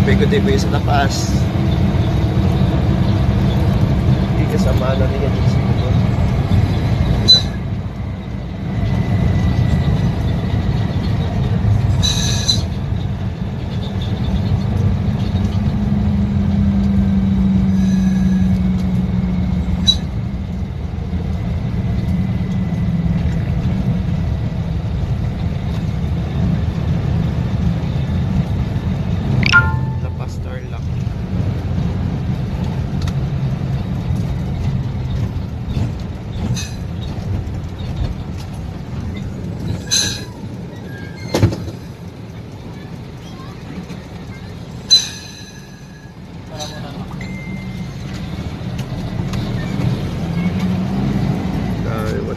Sabi ko din po yung sa tapas. Hindi kasama na rin yan sa ito.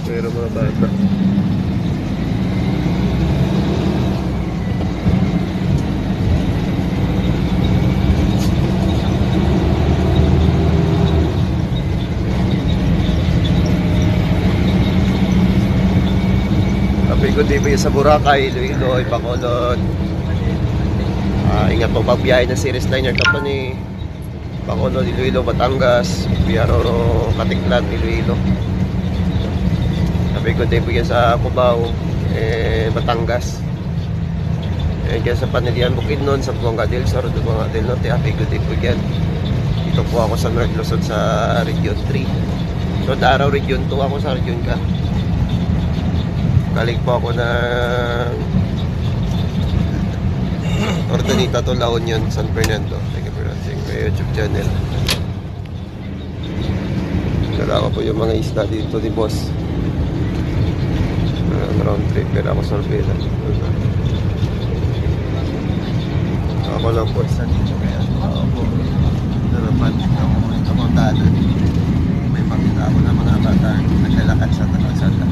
Meron mga bata. Sabi ko di ba sa Boracay, Iloilo, Bacolod. Ingat po pagbiyahe ng Series Liner Company. Bacolod, Iloilo, Batangas, Biaroro, Katiklan, Iloilo. Sabi ko din po yan sa Cubao, Batangas. Kaya sa Panilian Bukidnon, sa Buanga del Sur, Buanga del Norte. Sabi ko din po yan. Dito po ako sa North Luzon sa Region 3. So araw Region 2 ako sa Region ka. Galing po ako ng Ordanita to La Union, San Fernando. Thank you for watching my YouTube channel. Dala ko po yung mga isda dito ni Boss. Round trip, pero ako sorbela. Ako lang po isa dito, kaya ako po narapan ako kapuntahan. May pakita ako ng mga bata naglalakad sa talasada.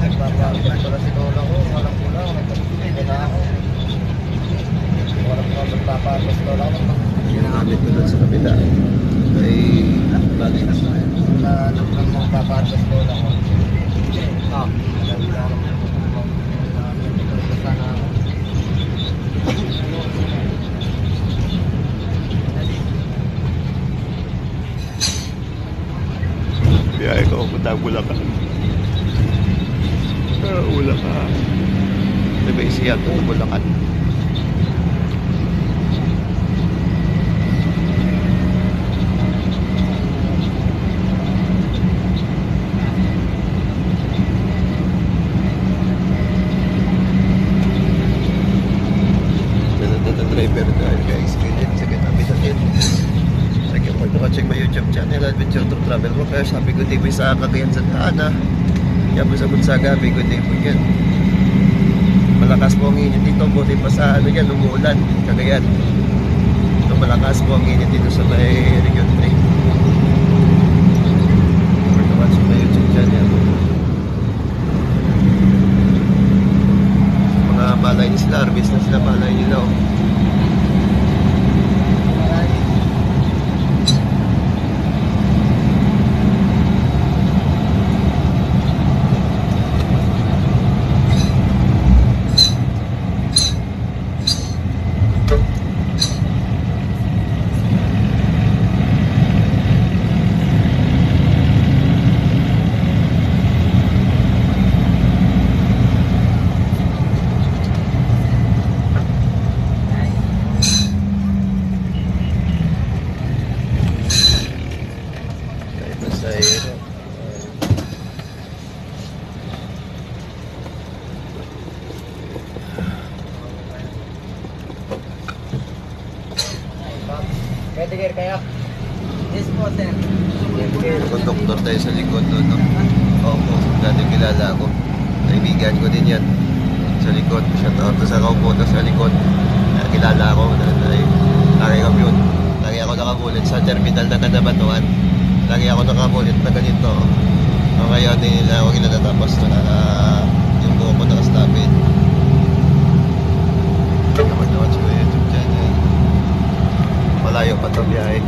Nagpapala si Lola ko, walang kulang, nagpapala na ako. Walang magpapalos Lola ko. Ginamit ko doon sa kabila. Ay, bagay na sa akin. Alam lang mga papatos ko lang ako. Alam lang sana ako. Biyahe ko punta Bulacan. Bulacan. Diba siya ito na Bulacan. Driver dahil guys, sa katabi natin. Thank you for watching my YouTube channel, Adventure to Travel Group. Kaya sabi ko TV sa Cagayan Santa Ana. Kaya po sa Gonzaga, sabi ko TV yan. Malakas po ang init dito, buti pa sa ano yan, umuulan, Cagayan. Ito malakas po ang init dito sa may Region 3. For watching my YouTube channel. Mga palay ni sila, harvest na sila palay nila. Pwede kayo? Yes po, sir. Konduktor tayo sa likod doon, no? Opo, dating kilala ako. Kaibigan ko din yan. Sa likod. Shout out sa kaupo to sa likod. Kilala ako. Lagi kami yun. Lagi ako nakabulit sa terminal na Canabatuan. Lagi ako nakabulit na ganito. O kaya din nila ako kinatapos na yung buho ko nakastapin. Kapag na-watch ko yung YouTube channel. Malayo pa ito biyahe.